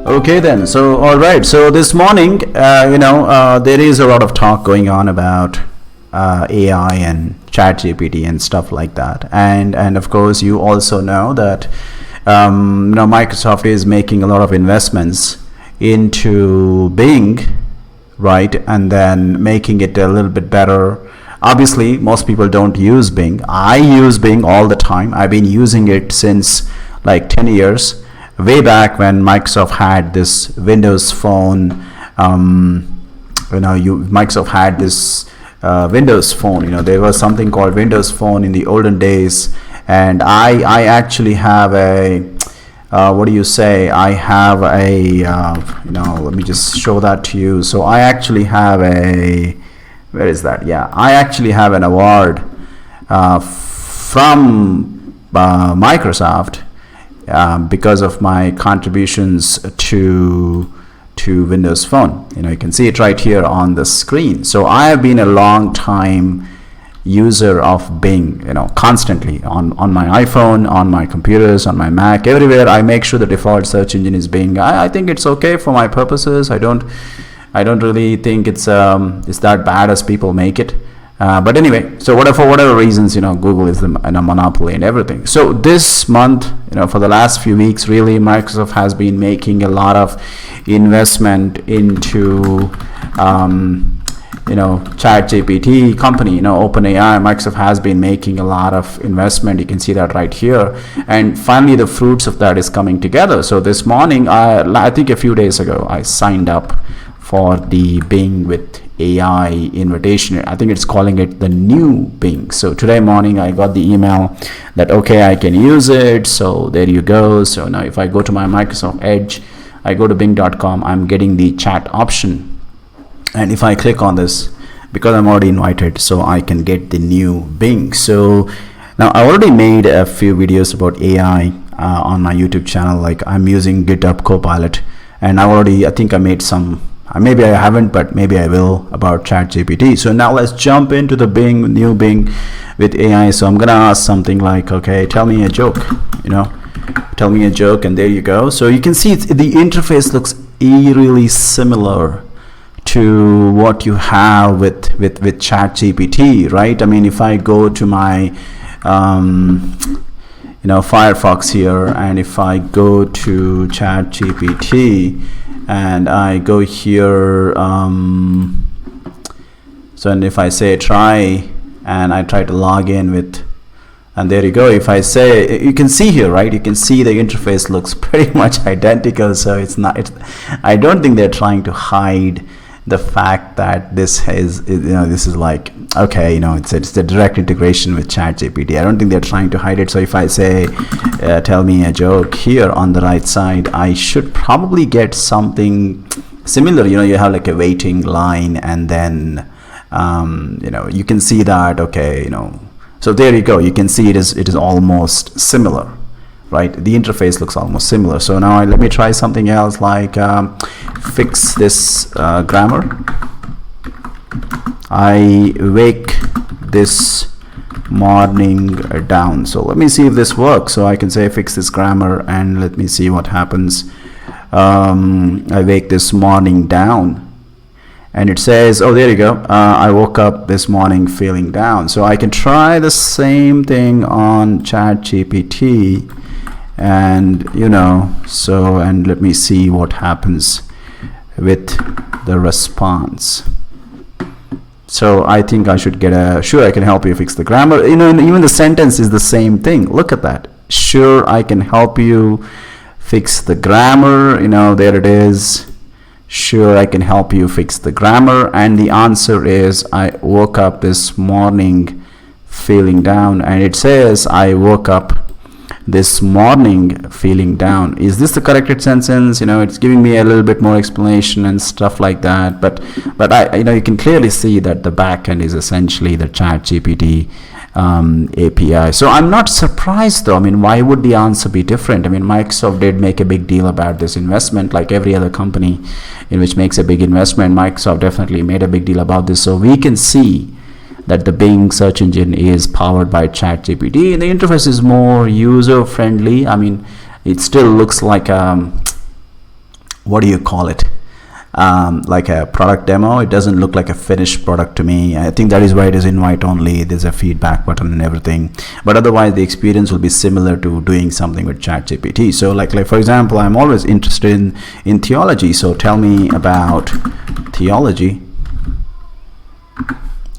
Okay then. So all right. So this morning, there is a lot of talk going on about AI and ChatGPT and stuff like that. And of course, you also know that Microsoft is making a lot of investments into Bing, right? And then making it a little bit better. Obviously, most people don't use Bing. I use Bing all the time. I've been using it since like 10 years. Way back when Microsoft had this Windows Phone, Microsoft had this Windows Phone. There was something called Windows Phone in the olden days, and I actually have a I have a let me just show that to you. So I actually have a, where is that? Yeah, I actually have an award from Microsoft. Because of my contributions to Windows Phone. You can see it right here on the screen. So I have been a long time user of Bing, constantly on my iPhone, on my computers, on my Mac, everywhere. I make sure the default search engine is Bing. I think it's okay for my purposes. I don't really think it's that bad as people make it. But anyway, so for whatever reasons, Google is a monopoly and everything. So this month, for the last few weeks, really, Microsoft has been making a lot of investment into, ChatGPT company, OpenAI. Microsoft has been making a lot of investment. You can see that right here. And finally, the fruits of that is coming together. So this morning, I think a few days ago, I signed up for the Bing with AI invitation. I think it's calling it the new Bing. So today morning I got the email that okay, I can use it. So there you go. So now if I go to my Microsoft Edge, I go to bing.com, I'm getting the chat option, and if I click on this, because I'm already invited, so I can get the new Bing. So now I already made a few videos about AI on my YouTube channel. Like I'm using GitHub Copilot, and I think I made some, maybe I haven't, but maybe I will, about ChatGPT. So now let's jump into the new Bing with AI. So I'm gonna ask something like, okay, tell me a joke, tell me a joke, and there you go. So you can see the interface looks eerily similar to what you have with ChatGPT, right? I mean, if I go to my Firefox here, and if I go to ChatGPT and I go here, so and if I say try, and I try to log in with, and there you go. If I say, you can see here, right? You can see the interface looks pretty much identical. So I don't think they're trying to hide the fact that this is like, okay, it's the direct integration with ChatGPT. I don't think they're trying to hide it. So if I say tell me a joke here on the right side, I should probably get something similar. You have like a waiting line, and then you can see that, okay, so there you go. You can see it is almost similar, right? The interface looks almost similar. So now let me try something else, like fix this grammar. I wake this morning down. So let me see if this works. So I can say fix this grammar, and let me see what happens. I wake this morning down, and it says, oh, there you go. I woke up this morning feeling down. So I can try the same thing on ChatGPT, and and let me see what happens with the response. So I think I should get sure, I can help you fix the grammar. And even the sentence is the same thing. Look at that. Sure, I can help you fix the grammar. There it is. Sure, I can help you fix the grammar. And the answer is, I woke up this morning feeling down. And it says, I woke up this morning feeling down. Is this the corrected sentence? It's giving me a little bit more explanation and stuff like that, but I you can clearly see that the backend is essentially the ChatGPT API. So I'm not surprised though. I mean, why would the answer be different? I mean, Microsoft did make a big deal about this investment, like every other company in which makes a big investment. Microsoft definitely made a big deal about this. So we can see that the Bing search engine is powered by ChatGPT. The interface is more user friendly. I mean, it still looks like what do you call it, like a product demo. It doesn't look like a finished product to me. I think that is why it is invite only. There's a feedback button and everything, but otherwise the experience will be similar to doing something with ChatGPT. So like for example, I'm always interested in theology, so tell me about theology,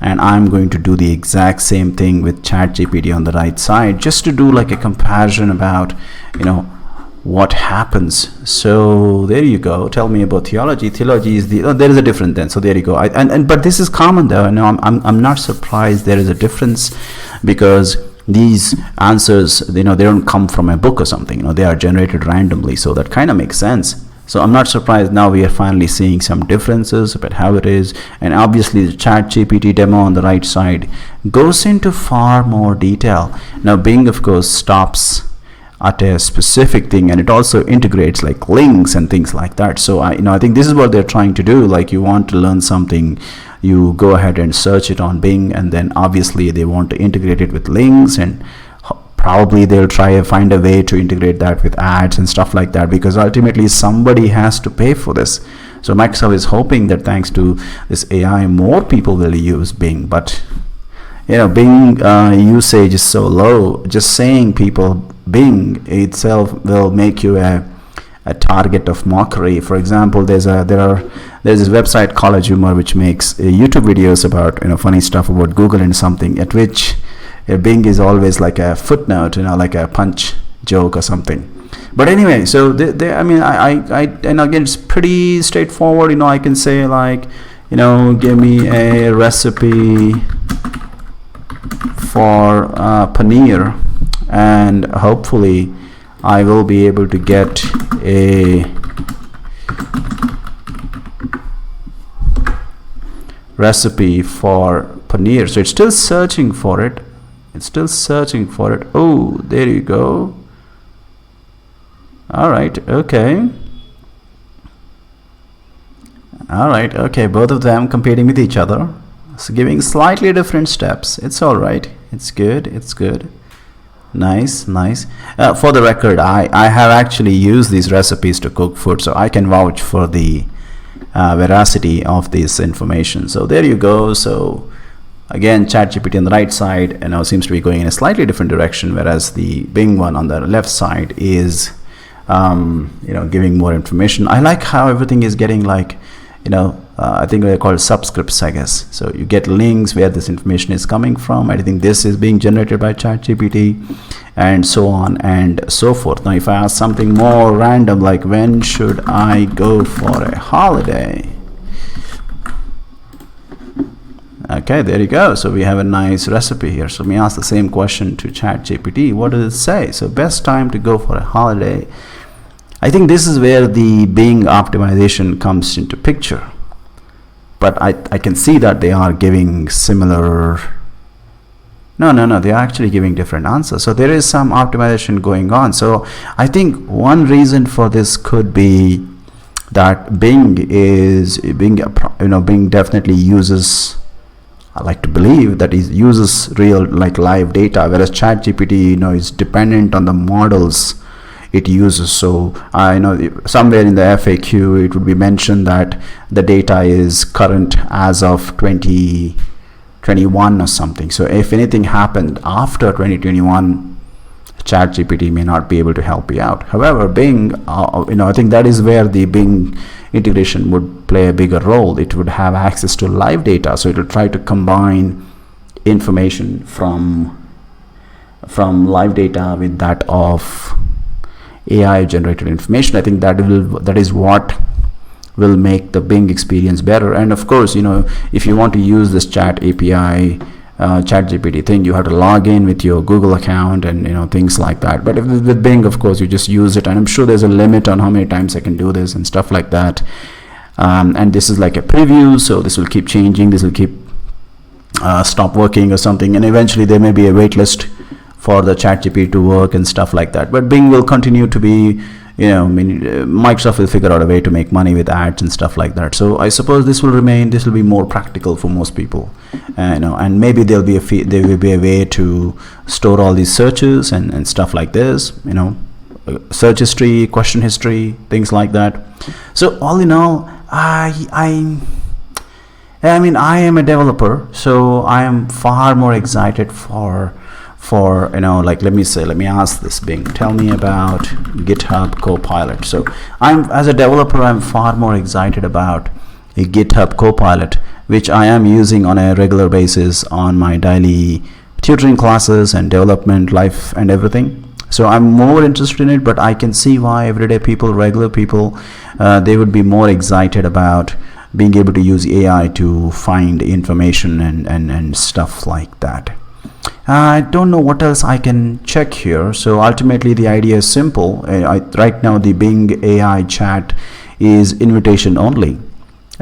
and I'm going to do the exact same thing with ChatGPT on the right side, just to do like a comparison about, you know, what happens. So there you go. Tell me about theology. Theology is the, there is a difference then. So there you go. But this is common though. No, I'm not surprised there is a difference, because these answers, you know, they don't come from a book or something. You know, they are generated randomly. So that kind of makes sense. So I'm not surprised now we are finally seeing some differences about how it is. And obviously the ChatGPT demo on the right side goes into far more detail. Now Bing of course stops at a specific thing, and it also integrates like links and things like that. So I think this is what they're trying to do. Like, you want to learn something, you go ahead and search it on Bing, and then obviously they want to integrate it with links, and probably they'll try to find a way to integrate that with ads and stuff like that, because ultimately somebody has to pay for this. So Microsoft is hoping that thanks to this AI, more people will use Bing. But you know, Bing usage is so low. Just saying people Bing itself will make you a target of mockery. For example, there's this website, College Humor, which makes YouTube videos about, you know, funny stuff about Google and something, at which Bing is always like a footnote, you know, like a punch joke or something. But anyway, so I mean, and again, it's pretty straightforward. You know, I can say like, you know, give me a recipe for paneer, and hopefully I will be able to get a recipe for paneer. So it's still searching for it. Oh, there you go. All right, okay. Both of them competing with each other, so giving slightly different steps. It's all right. It's good. Nice. For the record, I have actually used these recipes to cook food, so I can vouch for the veracity of this information. So there you go. So again, ChatGPT on the right side, you know, seems to be going in a slightly different direction, whereas the Bing one on the left side is you know, giving more information. I like how everything is getting like, you know, I think they're called subscripts, I guess. So you get links where this information is coming from. I think this is being generated by ChatGPT, and so on and so forth. Now if I ask something more random, like when should I go for a holiday? Okay, there you go. So we have a nice recipe here. So let me ask the same question to ChatGPT. What does it say? So best time to go for a holiday. I think this is where the Bing optimization comes into picture. But I can see that they are giving similar. No, they are actually giving different answers. So there is some optimization going on. So I think one reason for this could be that Bing definitely uses, I like to believe that it uses real, like, live data, whereas ChatGPT, you know, is dependent on the models it uses. So I know somewhere in the FAQ it would be mentioned that the data is current as of 2021 or something. So if anything happened after 2021, ChatGPT may not be able to help you out. However, Bing, you know, I think that is where the Bing integration would play a bigger role. It would have access to live data, so it will try to combine information from live data with that of AI generated information. I think that is what will make the Bing experience better. And of course, you know, if you want to use this chat API ChatGPT thing, you have to log in with your Google account and, you know, things like that. But with Bing, of course, you just use it, and I'm sure there's a limit on how many times I can do this and stuff like that. And this is like a preview, so this will keep changing. This will keep stop working or something, and eventually there may be a wait list for the ChatGPT to work and stuff like that. But Bing will continue to be, you know, Microsoft will figure out a way to make money with ads and stuff like that. So I suppose this will be more practical for most people, you know, and maybe there will be a way to store all these searches and stuff like this, you know. search history, question history, things like that. So all in all, I mean, I am a developer, so I am far more excited for like, let me ask this Bing, tell me about GitHub Copilot. So as a developer, I'm far more excited about a GitHub Copilot, which I am using on a regular basis on my daily tutoring classes and development life and everything. So I'm more interested in it, but I can see why everyday people, regular people, they would be more excited about being able to use AI to find information and stuff like that. I don't know what else I can check here. So ultimately the idea is simple. Right now the Bing AI chat is invitation only.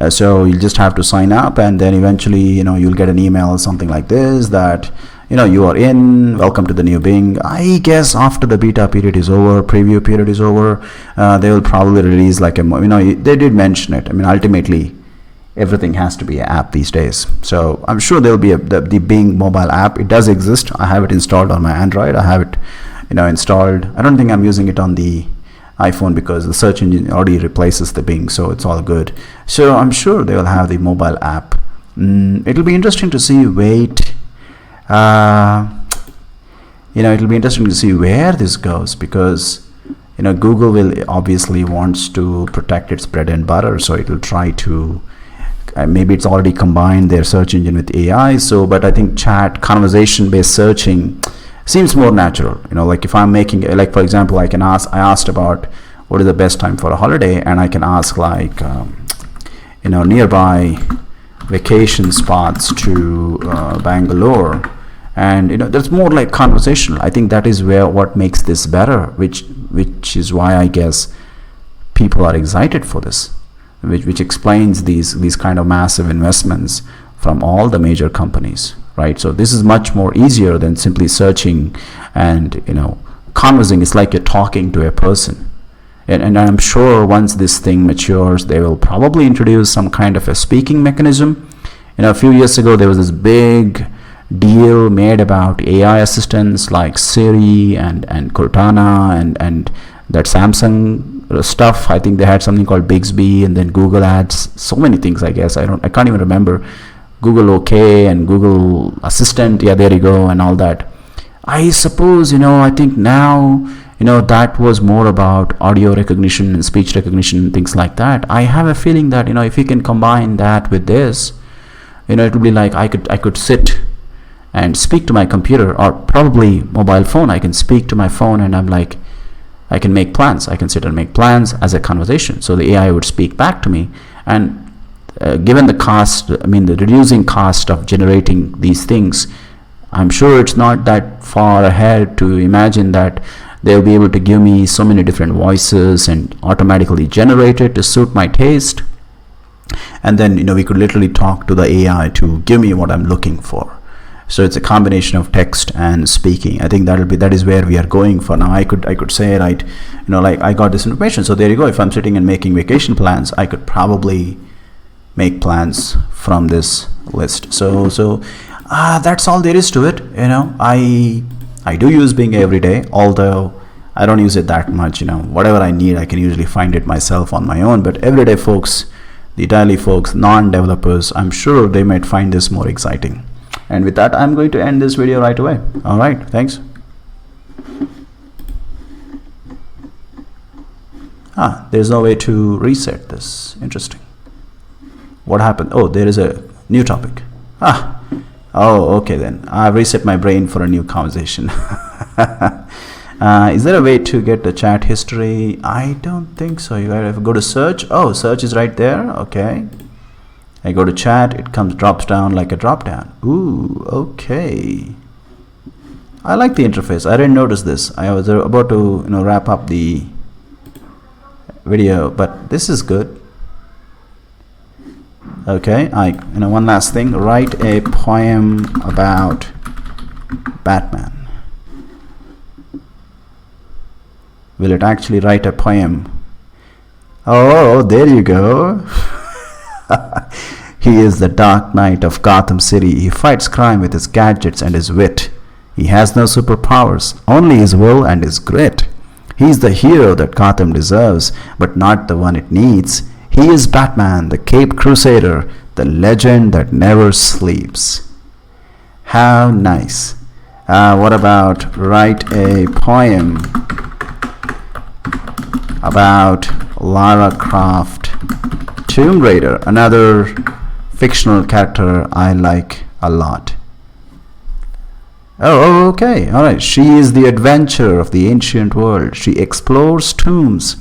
So you'll just have to sign up, and then eventually you'll get an email or something like this that you are in, welcome to the new Bing. I guess after the beta period is over, preview period is over, they will probably release like they did mention it. I mean, ultimately everything has to be an app these days. So I'm sure there'll be the Bing mobile app. It does exist. I have it installed on my Android. I have it installed. I don't think I'm using it on the iPhone because the search engine already replaces the Bing, so it's all good. So I'm sure they will have the mobile app. It'll be interesting to see it'll be interesting to see where this goes, because Google will obviously wants to protect its bread and butter, so it'll try to maybe it's already combined their search engine with AI. So but I think chat, conversation based searching seems more natural. Like if I'm making, like for example, I asked about what is the best time for a holiday, and I can ask like nearby vacation spots to Bangalore, and that's more like conversational. I think that is what makes this better, which is why I guess people are excited for this, which explains these kind of massive investments from all the major companies, right? So this is much more easier than simply searching and conversing. It's like you're talking to a person. And I'm sure once this thing matures, they will probably introduce some kind of a speaking mechanism. A few years ago, there was this big deal made about AI assistants like Siri and Cortana and that Samsung stuff. I think they had something called Bixby, and then Google Ads, so many things. I guess I can't even remember. Google OK and Google Assistant, yeah, there you go, and all that. I suppose I think now that was more about audio recognition and speech recognition and things like that. I have a feeling that if you can combine that with this, it would be like I could sit and speak to my computer, or probably mobile phone. I can speak to my phone, and I'm like, I can make plans. I can sit and make plans as a conversation. So the AI would speak back to me, and given the cost, the reducing cost of generating these things, I'm sure it's not that far ahead to imagine that they'll be able to give me so many different voices and automatically generate it to suit my taste. And then we could literally talk to the AI to give me what I'm looking for. So it's a combination of text and speaking. I think that is where we are going for now. I could say, right, like I got this information, so there you go. If I'm sitting and making vacation plans, I could probably make plans from this list. So that's all there is to it. I do use Bing every day, although I don't use it that much. Whatever I need, I can usually find it myself on my own. But everyday folks, the daily folks, non-developers, I'm sure they might find this more exciting. And with that, I'm going to end this video right away. All right, thanks. There's no way to reset this. Interesting. What happened? Oh, there is a new topic. Oh, okay then. I've reset my brain for a new conversation. Is there a way to get the chat history? I don't think so. You gotta go to search. Oh, search is right there. Okay. I go to chat. It drops down like a drop down. Ooh, okay. I like the interface. I didn't notice this. I was about to wrap up the video, but this is good. Okay, one last thing. Write a poem about Batman. Will it actually write a poem? Oh, there you go. He is the Dark Knight of Gotham City. He fights crime with his gadgets and his wit. He has no superpowers, only his will and his grit. He's the hero that Gotham deserves, but not the one it needs. He is Batman, the Caped Crusader, the legend that never sleeps. How nice. What about write a poem about Lara Croft, Tomb Raider, another fictional character I like a lot. Oh, okay, alright. She is the adventurer of the ancient world. She explores tombs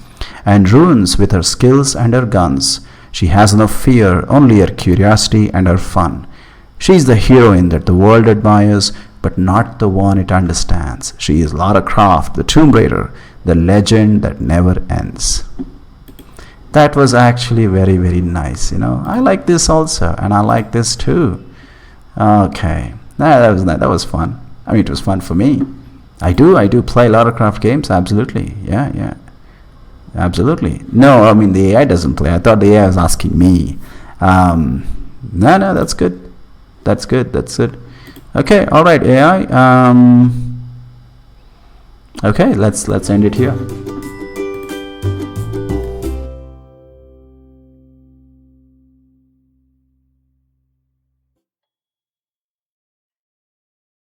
and ruins with her skills and her guns. She has no fear, only her curiosity and her fun. She is the heroine that the world admires, but not the one it understands. She is Lara Croft, the Tomb Raider, the legend that never ends. That was actually very, very nice. I like this also, and I like this too. Okay, that was fun. I mean, it was fun for me. I do play Lara Croft games. Absolutely, yeah, absolutely. No, I mean the AI doesn't play. I thought the AI was asking me. No, that's good. That's good. Okay, all right, AI. Okay, let's end it here.